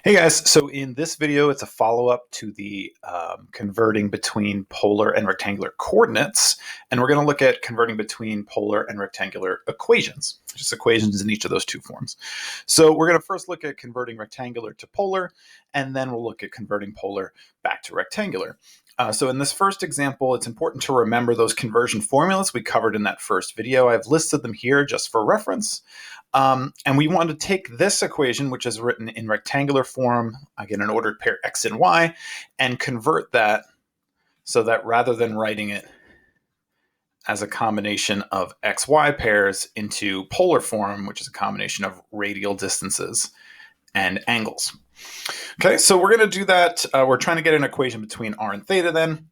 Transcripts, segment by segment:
Hey guys, so in this video, it's a follow-up to the converting between polar and rectangular coordinates, and we're going to look at converting between polar and rectangular equations, just equations in each of those two forms. So we're going to first look at converting rectangular to polar, and then we'll look at converting polar back to rectangular. So in this first example, it's important to remember those conversion formulas we covered in that first video. I've listed them here just for reference. And we want to take this equation, which is written in rectangular form, again, an ordered pair x and y, and convert that so that rather than writing it as a combination of xy pairs into polar form, which is a combination of radial distances and angles. Okay, so we're going to do that. We're trying to get an equation between r and theta then,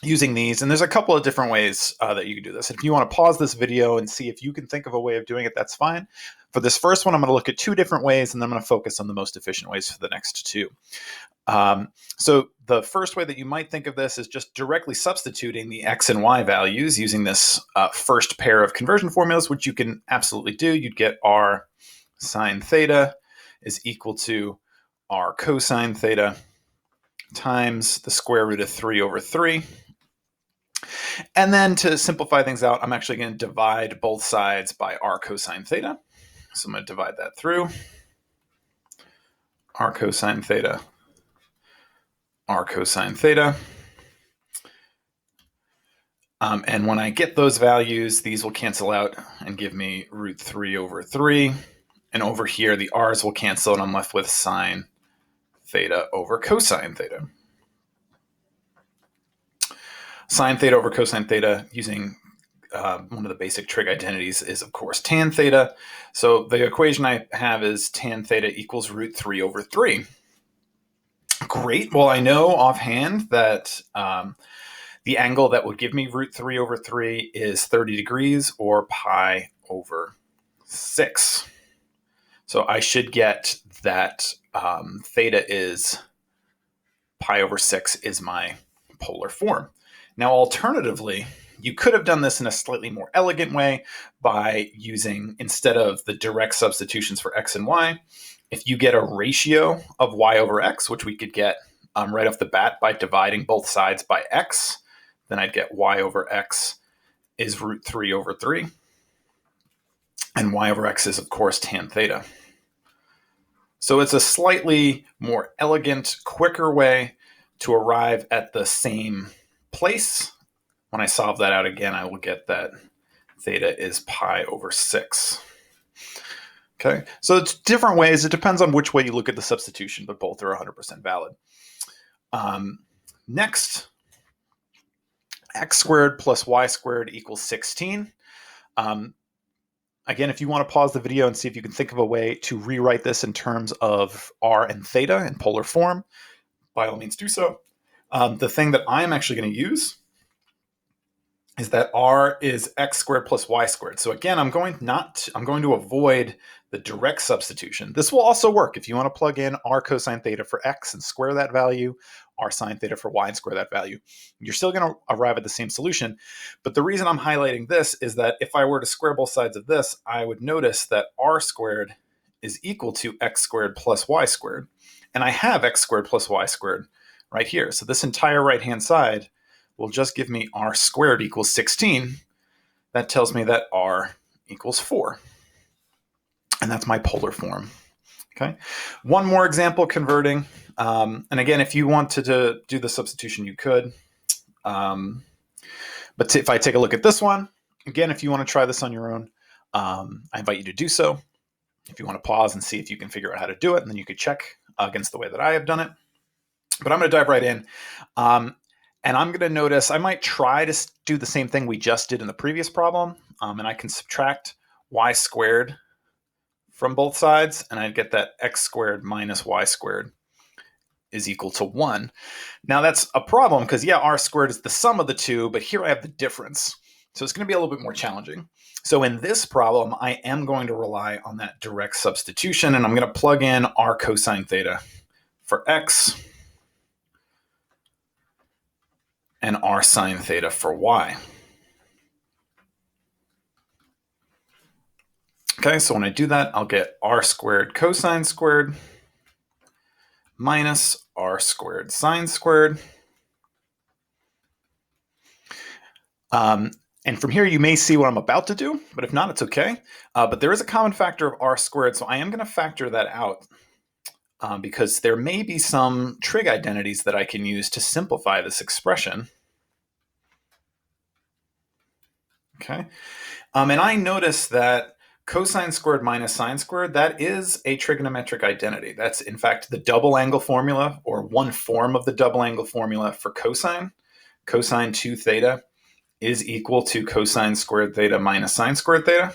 using these, and there's a couple of different ways that you can do this. If you want to pause this video and see if you can think of a way of doing it, that's fine. For this first one, I'm going to look at two different ways, and then I'm going to focus on the most efficient ways for the next two. So the first way that you might think of this is just directly substituting the x and y values using this first pair of conversion formulas, which you can absolutely do. You'd get r sine theta is equal to r cosine theta times the square root of 3 over 3. And then to simplify things out, I'm actually going to divide both sides by r cosine theta. So I'm going to divide that through. R cosine theta, r cosine theta. And when I get those values, these will cancel out and give me root 3 over 3. And over here, the r's will cancel, and I'm left with sine theta over cosine theta. Sine theta over cosine theta using one of the basic trig identities is, of course, tan theta. So the equation I have is tan theta equals root 3 over 3. Great. Well, I know offhand that the angle that would give me root 3 over 3 is 30 degrees or pi over 6. So I should get that theta is pi over 6 is my polar form. Now, alternatively, you could have done this in a slightly more elegant way by using, instead of the direct substitutions for x and y, if you get a ratio of y over x, which we could get right off the bat by dividing both sides by x, then I'd get y over x is root 3 over 3. And y over x is, of course, tan theta. So it's a slightly more elegant, quicker way to arrive at the same place. When I solve that out again, I will get that theta is pi over 6. Okay, so it's different ways. It depends on which way you look at the substitution, but both are 100% valid. Next, x squared plus y squared equals 16. Again, if you want to pause the video and see if you can think of a way to rewrite this in terms of r and theta in polar form, by all means do so. The thing that I'm actually going to use is that r is x squared plus y squared. So again, I'm going to avoid the direct substitution. This will also work if you want to plug in r cosine theta for x and square that value, r sine theta for y and square that value. You're still going to arrive at the same solution. But the reason I'm highlighting this is that if I were to square both sides of this, I would notice that r squared is equal to x squared plus y squared. And I have x squared plus y squared right here. So this entire right-hand side will just give me r squared equals 16. That tells me that r equals 4. And that's my polar form. Okay. One more example converting. And again, if you wanted to do the substitution, you could. But if I take a look at this one, again, if you want to try this on your own, I invite you to do so. If you want to pause and see if you can figure out how to do it, and then you could check against the way that I have done it. But I'm going to dive right in. And I'm going to notice I might try to do the same thing we just did in the previous problem. And I can subtract y squared from both sides, and I'd get that x squared minus y squared is equal to 1. Now that's a problem because, yeah, r squared is the sum of the two, but here I have the difference. So it's going to be a little bit more challenging. So in this problem, I am going to rely on that direct substitution, and I'm going to plug in r cosine theta for x and r sine theta for y. Okay, so when I do that, I'll get r squared cosine squared minus r squared sine squared. And from here, you may see what I'm about to do, but if not, it's okay. But there is a common factor of r squared, so I am going to factor that out because there may be some trig identities that I can use to simplify this expression. Okay, and I notice that cosine squared minus sine squared, that is a trigonometric identity. That's, in fact, the double angle formula, or one form of the double angle formula for cosine. Cosine 2 theta is equal to cosine squared theta minus sine squared theta.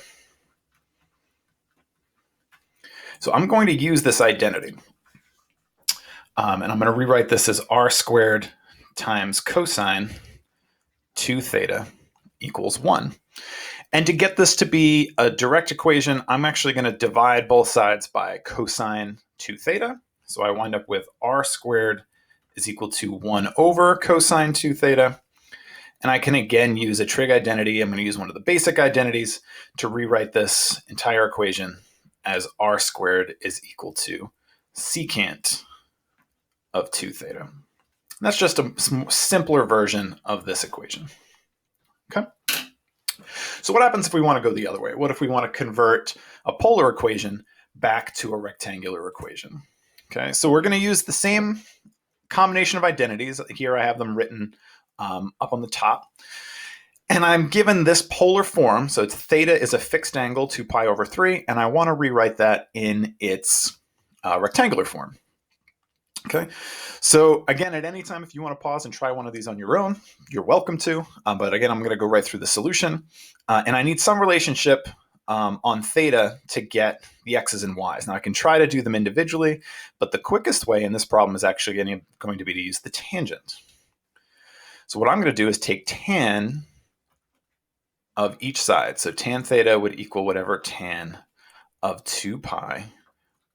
So I'm going to use this identity. And I'm going to rewrite this as r squared times cosine 2 theta equals 1. And to get this to be a direct equation, I'm actually going to divide both sides by cosine 2 theta. So I wind up with r squared is equal to 1 over cosine 2 theta. And I can again use a trig identity. I'm going to use one of the basic identities to rewrite this entire equation as r squared is equal to secant of 2 theta. And that's just a simpler version of this equation. Okay. So what happens if we want to go the other way? What if we want to convert a polar equation back to a rectangular equation? Okay, so we're going to use the same combination of identities. Here I have them written up on the top. And I'm given this polar form. So it's theta is a fixed angle, 2 pi over 3. And I want to rewrite that in its rectangular form. Okay, so again, at any time, if you want to pause and try one of these on your own, you're welcome to. But again, I'm going to go right through the solution. And I need some relationship on theta to get the x's and y's. Now, I can try to do them individually, but the quickest way in this problem is actually going to be to use the tangent. So what I'm going to do is take tan of each side. So tan theta would equal whatever tan of 2 pi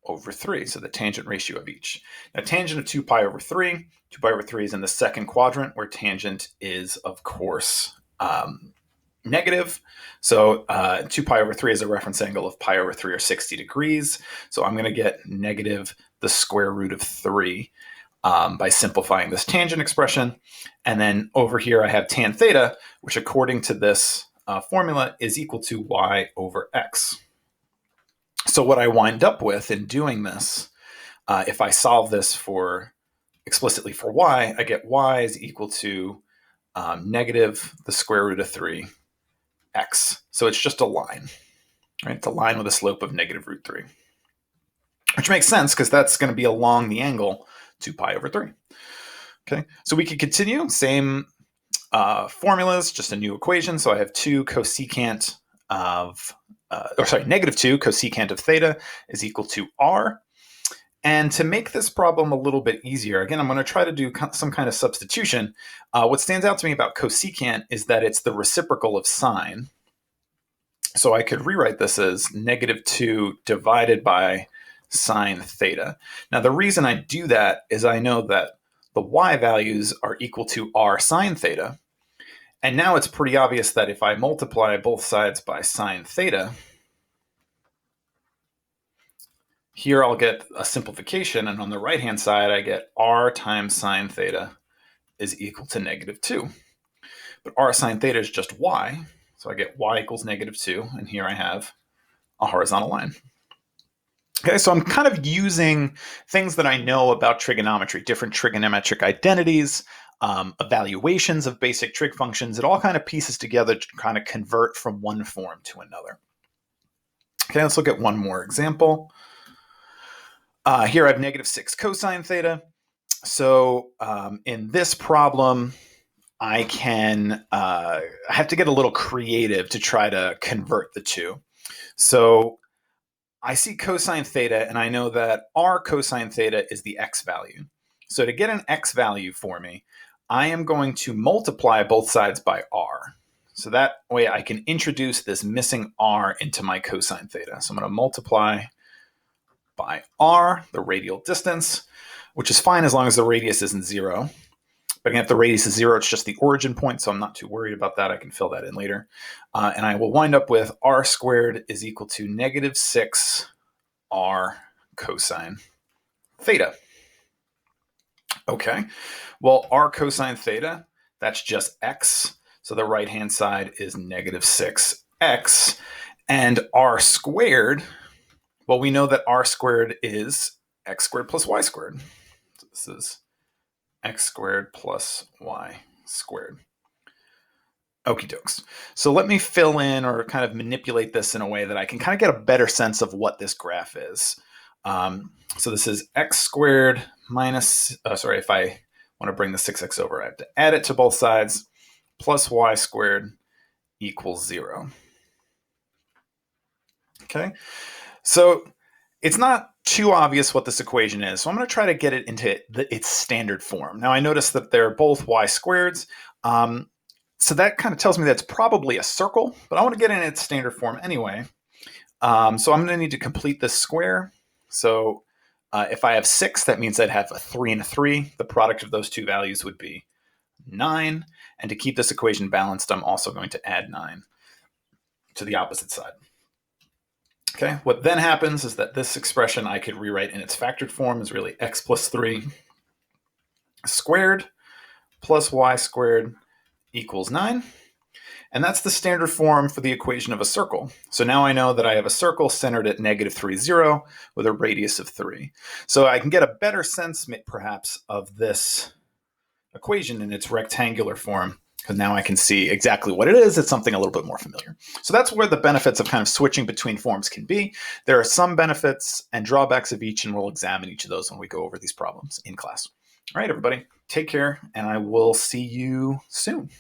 over 3, so the tangent ratio of each. Now, tangent of 2 pi over 3, 2 pi over 3 is in the second quadrant, where tangent is, of course, negative. So 2 pi over 3 is a reference angle of pi over 3, or 60 degrees. So I'm going to get negative the square root of 3 by simplifying this tangent expression. And then over here, I have tan theta, which according to this formula is equal to y over x. So what I wind up with in doing this, if I solve this explicitly for y, I get y is equal to negative the square root of 3 x. So it's just a line, right? It's a line with a slope of negative root 3, which makes sense because that's going to be along the angle 2 pi over 3. Okay, so we could continue, same formulas, just a new equation. So I have 2 cosecant of negative 2 cosecant of theta is equal to r. And to make this problem a little bit easier, again, I'm going to try to do some kind of substitution. What stands out to me about cosecant is that it's the reciprocal of sine. So I could rewrite this as negative 2 divided by sine theta. Now, the reason I do that is I know that the y values are equal to r sine theta. And now it's pretty obvious that if I multiply both sides by sine theta, here I'll get a simplification, and on the right-hand side, I get r times sine theta is equal to negative 2. But r sine theta is just y, so I get y equals negative 2, and here I have a horizontal line. Okay, so I'm kind of using things that I know about trigonometry, different trigonometric identities, evaluations of basic trig functions. It all kind of pieces together to kind of convert from one form to another. Okay, let's look at one more example. Here I have negative 6 cosine theta. So in this problem, I have to get a little creative to try to convert the two. So I see cosine theta, and I know that r cosine theta is the x value. So to get an x value for me, I am going to multiply both sides by r. So that way I can introduce this missing r into my cosine theta. So I'm going to multiply by r, the radial distance, which is fine as long as the radius isn't 0. But again, if the radius is 0, it's just the origin point, so I'm not too worried about that. I can fill that in later. And I will wind up with r squared is equal to negative 6 r cosine theta. Okay, well, r cosine theta, that's just x. So the right-hand side is negative 6x. And r squared, well, we know that r squared is x squared plus y squared. So this is x squared plus y squared. Okie dokes. So let me fill in or kind of manipulate this in a way that I can kind of get a better sense of what this graph is. So this is x squared minus, sorry, if I want to bring the 6x over, I have to add it to both sides, plus y squared equals 0. Okay, so it's not too obvious what this equation is, so I'm going to try to get it into its standard form. Now I notice that they're both y squareds, so that kind of tells me that's probably a circle, but I want to get it in its standard form anyway. So I'm going to need to complete this square. So if I have 6, that means I'd have a 3 and a 3. The product of those two values would be 9. And to keep this equation balanced, I'm also going to add 9 to the opposite side. Okay, what then happens is that this expression I could rewrite in its factored form is really x plus 3 squared plus y squared equals 9. And that's the standard form for the equation of a circle. So now I know that I have a circle centered at negative 3, 0 with a radius of 3. So I can get a better sense, perhaps, of this equation in its rectangular form, because now I can see exactly what it is. It's something a little bit more familiar. So that's where the benefits of kind of switching between forms can be. There are some benefits and drawbacks of each, and we'll examine each of those when we go over these problems in class. All right, everybody, take care, and I will see you soon.